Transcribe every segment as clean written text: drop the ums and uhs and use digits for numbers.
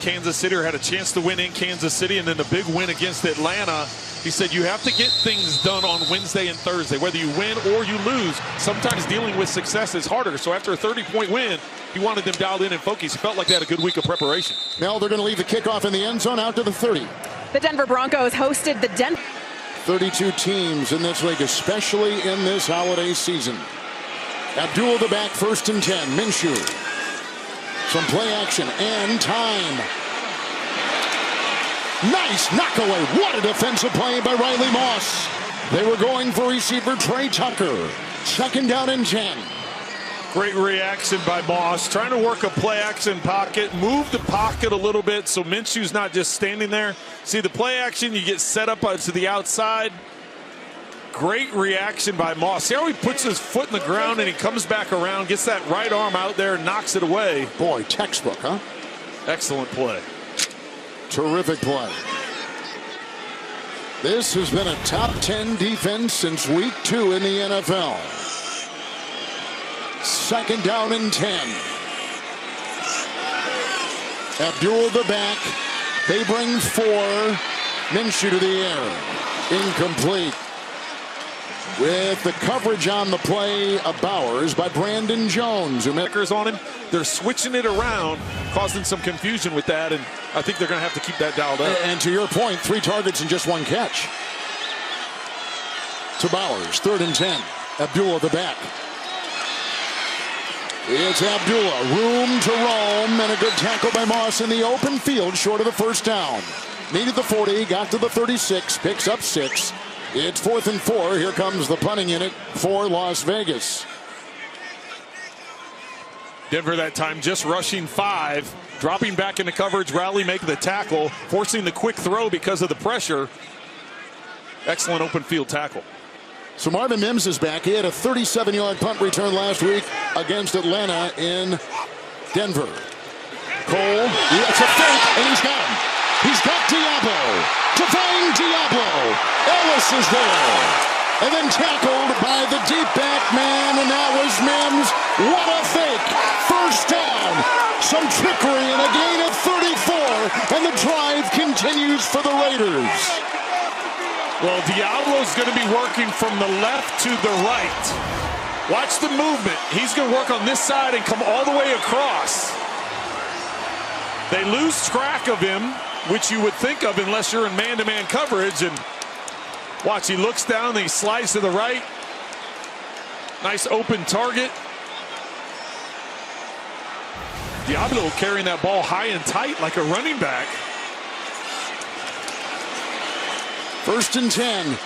Kansas City, or had a chance to win in Kansas City, and then the big win against Atlanta. He said you have to get things done on Wednesday and Thursday. Whether you win or you lose, sometimes dealing with success is harder. So after a 30-point win, he wanted them dialed in and focused. He felt like they had a good week of preparation. Now they're going to leave the kickoff in the end zone out to the 30. The Denver Broncos hosted the 32 teams in this league, especially in this holiday season. Abdul the back, 1st and 10. Minshew. Some play action and time. Nice knockaway. What a defensive play by Riley Moss. They were going for receiver Trey Tucker. 2nd down and 10. Great reaction by Moss. Trying to work a play action pocket. Move the pocket a little bit so Minshew's not just standing there. See the play action, you get set up to the outside. Great reaction by Moss. See how he puts his foot in the ground and he comes back around, gets that right arm out there and knocks it away. Boy, textbook, huh? Excellent play. Terrific play. This has been a top 10 defense since week 2 in the NFL. 2nd down and 10. Abdul the back. They bring 4. Minshew to the air. Incomplete. With the coverage on the play of Bowers by Brandon Jones. Who on him. They're switching it around, causing some confusion with that, and I think they're going to have to keep that dialed up. And to your point, 3 targets and just 1 catch. To Bowers, 3rd and 10. Abdullah the back. It's Abdullah, room to roam, and a good tackle by Moss in the open field, short of the 1st down. Needed the 40, got to the 36, picks up 6. It's 4th and 4. Here comes the punting unit for Las Vegas. Denver that time just rushing 5, dropping back into coverage. Rowley making the tackle, forcing the quick throw because of the pressure. Excellent open field tackle. So Marvin Mims is back. He had a 37-yard punt return last week against Atlanta in Denver. Cole, that's a fake, and he's got him. He's got Diablo. Divine Diablo. Ellis is there. And then tackled by the deep back man, and that was Mims. What a fake. 1st down. Some trickery and a gain of 34, and the drive continues for the Raiders. Well, Diablo's going to be working from the left to the right. Watch the movement. He's going to work on this side and come all the way across. They lose track of him, which you would think of unless you're in man-to-man coverage. And watch, he looks down, then he slides to the right. Nice open target. Diablo carrying that ball high and tight like a running back. 1st and 10.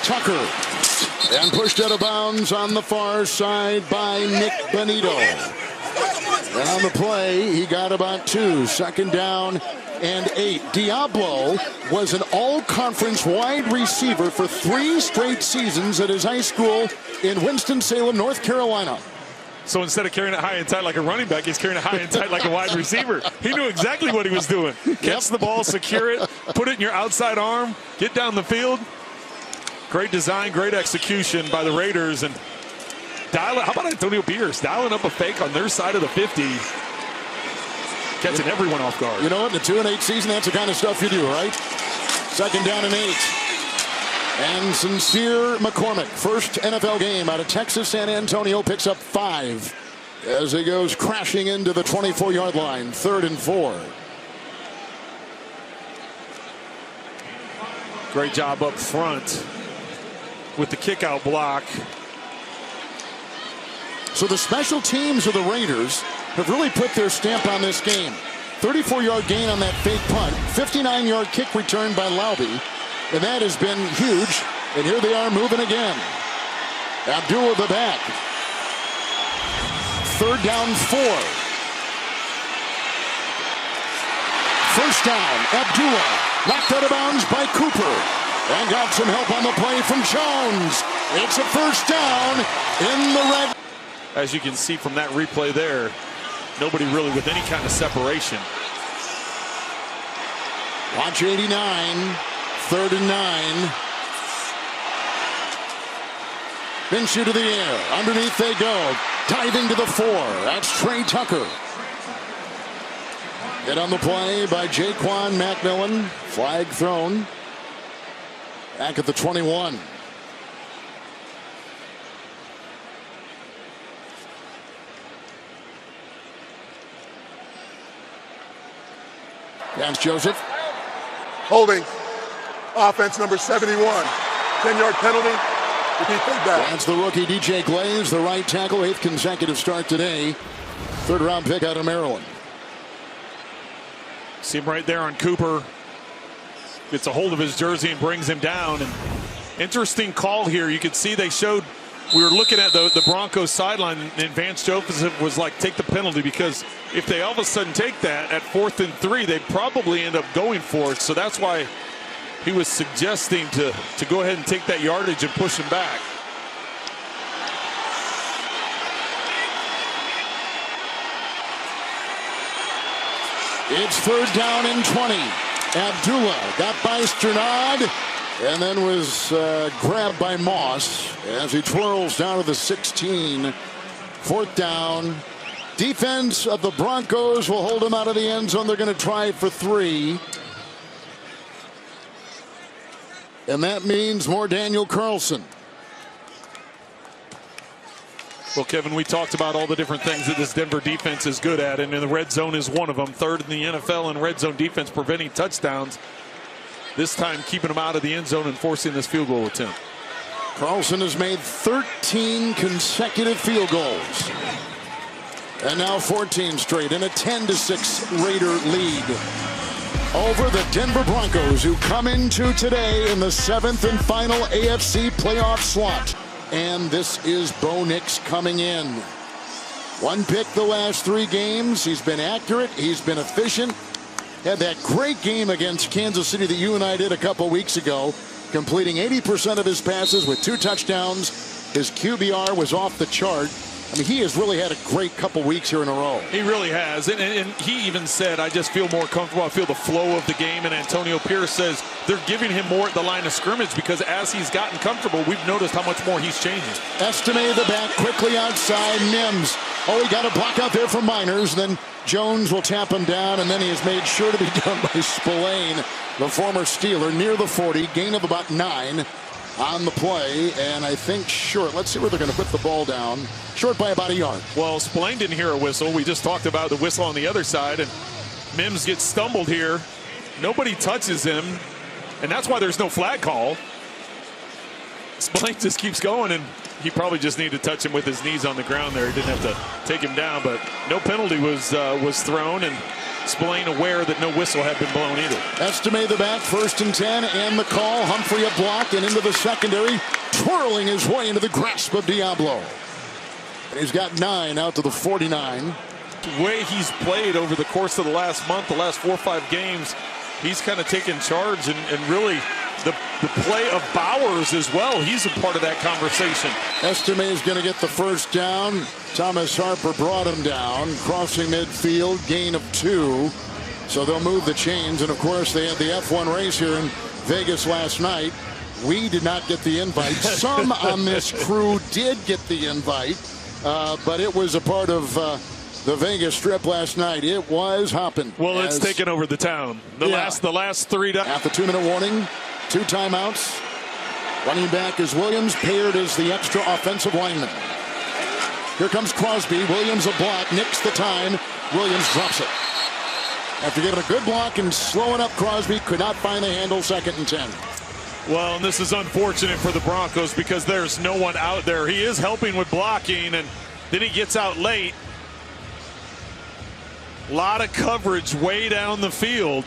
Tucker. And pushed out of bounds on the far side by Nick Bonito. And on the play, he got about 2. 2nd down and 8. Diablo was an all-conference wide receiver for 3 straight seasons at his high school in Winston-Salem, North Carolina. So instead of carrying it high and tight like a running back, he's carrying it high and tight like a wide receiver. He knew exactly what he was doing. Catch the ball, secure it, put it in your outside arm, get down the field. Great design, great execution by the Raiders. And dial it. How about Antonio Pierce dialing up a fake on their side of the 50, catching everyone off guard. You know what? In the 2-8 season, that's the kind of stuff you do, right? 2nd down and 8. And Sincere McCormick, 1st NFL game out of Texas San Antonio, picks up 5 as he goes crashing into the 24-yard line. 3rd and 4. Great job up front with the kick-out block. So the special teams of the Raiders have really put their stamp on this game. 34-yard gain on that fake punt. 59-yard kick return by Laube. And that has been huge. And here they are moving again. Abdullah the back. 3rd down 4. 1st down. Abdullah knocked out of bounds by Cooper. And got some help on the play from Jones. It's a 1st down in the red. As you can see from that replay there, nobody really with any kind of separation. Watch 89. 3rd and 9. Minshew to the air. Underneath they go. Diving to the 4. That's Trey Tucker. Hit on the play by Jaquan McMillan. Flag thrown. Back at the 21. Vance Joseph. Holding. Offense number 71. 10-yard penalty. Repeat third down. That's the rookie DJ Glaze, the right tackle. 8th consecutive start today. 3rd round pick out of Maryland. See him right there on Cooper. Gets a hold of his jersey and brings him down. And interesting call here. You could see they showed, we were looking at the Broncos sideline, and Vance Joseph was like, take the penalty, because if they all of a sudden take that at 4th and 3, they'd probably end up going for it. So that's why he was suggesting to go ahead and take that yardage and push him back. It's 3rd down and 20. Abdullah got by Sternad and then was grabbed by Moss as he twirls down to the 16. 4th down. Defense of the Broncos will hold him out of the end zone. They're going to try for 3. And that means more Daniel Carlson. Well, Kevin, we talked about all the different things that this Denver defense is good at, and the red zone is one of them. 3rd in the NFL in red zone defense, preventing touchdowns. This time keeping them out of the end zone and forcing this field goal attempt. Carlson has made 13 consecutive field goals. And now 14 straight in a 10-6 Raider lead over the Denver Broncos, who come into today in the 7th and final AFC playoff slot. And this is Bo Nix coming in. 1 pick the last 3 games. He's been accurate. He's been efficient. Had that great game against Kansas City that you and I did a couple weeks ago, completing 80% of his passes with 2 touchdowns. His QBR was off the chart. I mean, he has really had a great couple weeks here in a row. He really has. And he even said, I just feel more comfortable. I feel the flow of the game. And Antonio Pierce says they're giving him more at the line of scrimmage, because as he's gotten comfortable, we've noticed how much more he's changing. Estime the back quickly outside. Mims. Oh, he got a block out there from Miners. Then Jones will tap him down, and then he is made sure to be done by Spillane, the former Steeler, near the 40. Gain of about 9 on the play, and I think short. Let's see where they're going to put the ball down. Short by about a yard. Well, Spillane didn't hear a whistle. We just talked about the whistle on the other side, and Mims gets stumbled here. Nobody touches him, and that's why there's no flag call. Spillane just keeps going, and he probably just needed to touch him with his knees on the ground there. He didn't have to take him down, but no penalty was thrown, and Spillane aware that no whistle had been blown either. Estime the back, 1st and 10, and the call. Humphrey a block and into the secondary, twirling his way into the grasp of Diablo. And he's got 9 out to the 49. The way he's played over the course of the last month, the last 4 or 5 games, he's kind of taken charge, and really the play of Bowers as well. He's a part of that conversation. Estime is going to get the 1st down. Thomas Harper brought him down, crossing midfield, gain of 2. So they'll move the chains. And of course, they had the F1 race here in Vegas last night. We did not get the invite. Some on this crew did get the invite, but it was a part of the Vegas Strip last night. It was hopping. Well, it's taken over the town. The last 3 at the 2-minute warning. 2 timeouts. Running back is Williams. Paired is the extra offensive lineman. Here comes Crosby. Williams a block. Nicks the time. Williams drops it. After giving a good block and slowing up Crosby, could not find the handle. 2nd and 10. Well, and this is unfortunate for the Broncos, because there's no one out there. He is helping with blocking, and then he gets out late. A lot of coverage way down the field.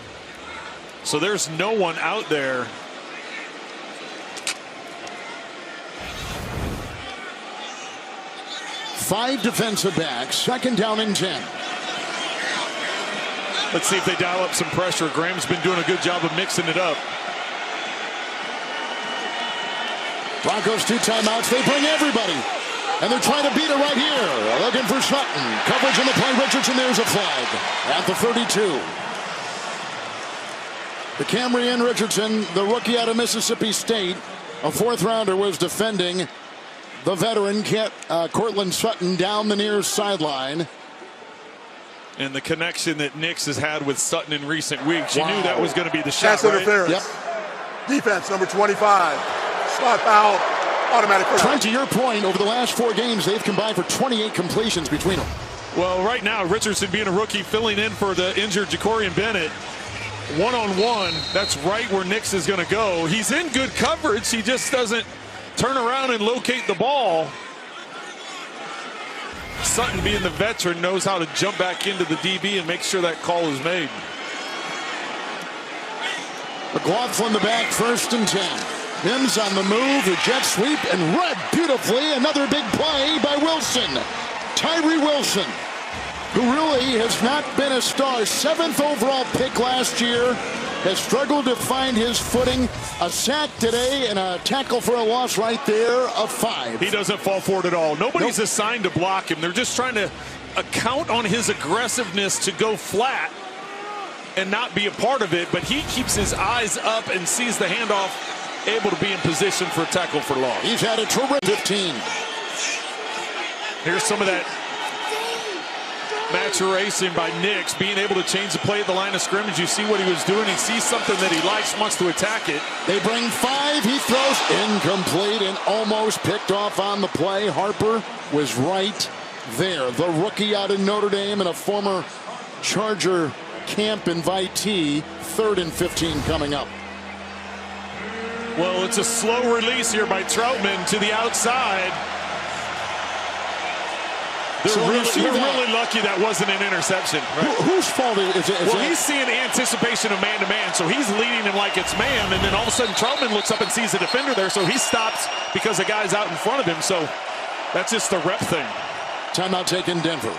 So there's no one out there. Five defensive backs, 2nd down and 10. Let's see if they dial up some pressure. Graham's been doing a good job of mixing it up. Broncos 2 timeouts. They bring everybody. And they're trying to beat it right here. Looking for Sutton. Coverage on the play. Richardson, there's a flag at the 32. The Camryn Richardson, the rookie out of Mississippi State, a 4th rounder, was defending the veteran Cortland Sutton down the near sideline. And the connection that Nix has had with Sutton in recent weeks, you knew that was going to be the shot, Pass right? interference. Yep. Defense, number 25. Spot foul. Automatic first. Trent, to your point, over the last 4 games, they've combined for 28 completions between them. Well, right now, Richardson being a rookie, filling in for the injured Ja'Cory Bennett. One-on-one, that's right where Nix is going to go. He's in good coverage. He just doesn't turn around and locate the ball. Sutton, being the veteran, knows how to jump back into the DB and make sure that call is made. McLaughlin the back, 1st and 10. Mims on the move, the jet sweep, and read beautifully. Another big play by Wilson. Tyree Wilson, who really has not been a star. 7th overall pick last year, has struggled to find his footing. A sack today and a tackle for a loss right there of 5. He doesn't fall for it at all. Nobody's assigned to block him. They're just trying to account on his aggressiveness to go flat and not be a part of it. But he keeps his eyes up and sees the handoff, able to be in position for a tackle for loss. He's had a terrific 15. Here's some of that maturation by Nix, being able to change the play at the line of scrimmage. You see what he was doing. He sees something that he likes, wants to attack it. They bring 5. He throws incomplete and almost picked off on the play. Harper was right there. The rookie out of Notre Dame and a former Charger camp invitee. 3rd and 15 coming up. Well, it's a slow release here by Troutman to the outside. They're really lucky that wasn't an interception. Right? Whose fault is it? Well, he's seeing anticipation of man-to-man, so he's leading him like it's man, and then all of a sudden Troutman looks up and sees a defender there, so he stops because the guy's out in front of him. So that's just a rep thing. Timeout taken, Denver.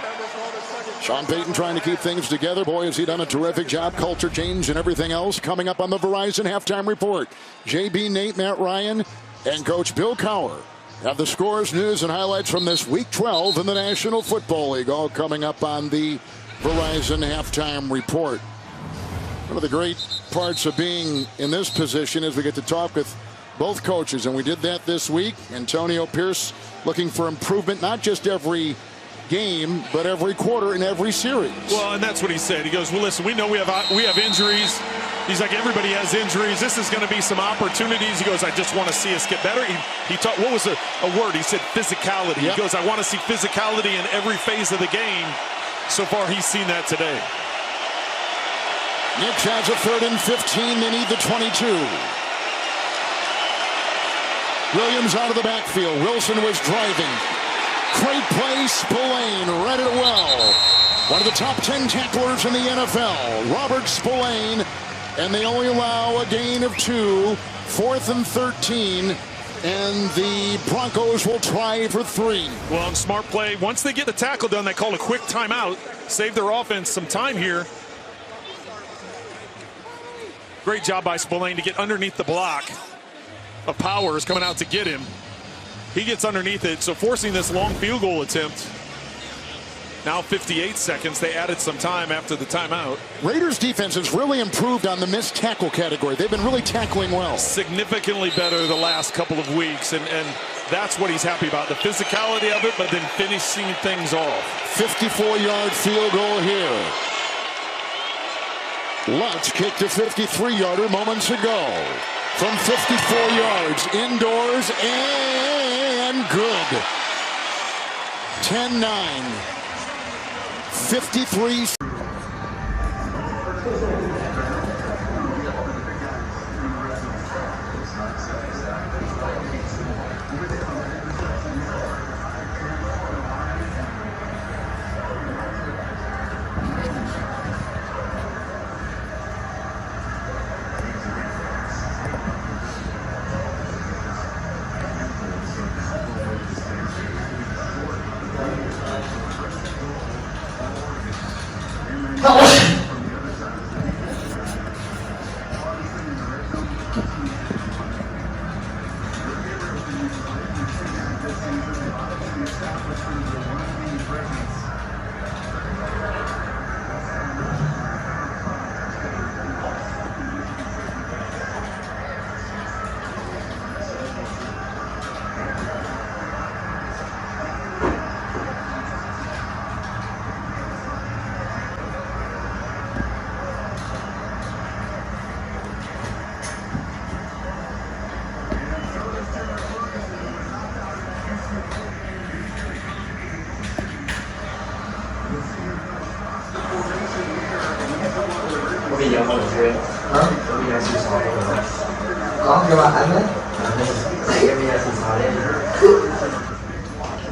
Sean Payton trying to keep things together. Boy, has he done a terrific job. Culture change and everything else. Coming up on the Verizon Halftime Report. JB, Nate, Matt Ryan, and Coach Bill Cowher have the scores, news, and highlights from this Week 12 in the National Football League. All coming up on the Verizon Halftime Report. One of the great parts of being in this position is we get to talk with both coaches, and we did that this week. Antonio Pierce looking for improvement, not just every game, but every quarter in every series. Well, and that's what he said. He goes, well, listen, we know we have injuries. He's like, everybody has injuries. This is going to be some opportunities. He goes, I just want to see us get better. He taught, what was a word? He said physicality. Yep. He goes, I want to see physicality in every phase of the game. So far, he's seen that today. Nick has a 3rd and 15. They need the 22. Williams out of the backfield. Wilson was driving. Great play. Spillane read it well. One of the top 10 tacklers in the NFL, Robert Spillane. And they only allow a gain of 2. 4th and 13. And the Broncos will try for 3. Well, on smart play, once they get the tackle done, they call a quick timeout. Save their offense some time here. Great job by Spillane to get underneath the block of Powers coming out to get him. He gets underneath it, so forcing this long field goal attempt. Now 58 seconds. They added some time after the timeout. Raiders defense has really improved on the missed tackle category. They've been really tackling well. Significantly better the last couple of weeks, and that's what he's happy about. The physicality of it, but then finishing things off. 54-yard field goal here. Lutz kicked a 53-yarder moments ago. From 54 yards, indoors, and good. 10-9. 53. video mà được chưa? Hả? Có video xì xò không? Có cho bạn anh đấy. Tại em video xì xò lên.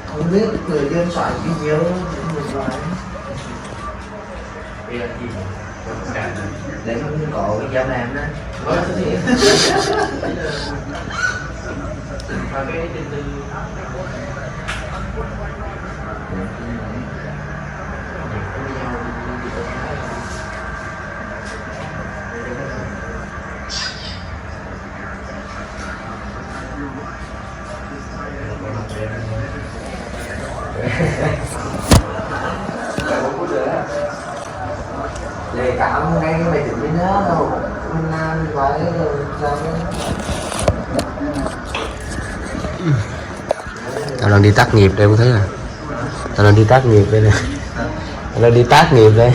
Không biết người dân soạn video mình nói. Video gì? Để không có cái giao nam đó. Và cái tin tư để cảm ngay cái bài tự mới nhớ đâu mình làm vậy rồi sao tao đang đi tác nghiệp đây có thấy à? Tao đang đi tác nghiệp đây nè. Tao đang đi tác nghiệp đây.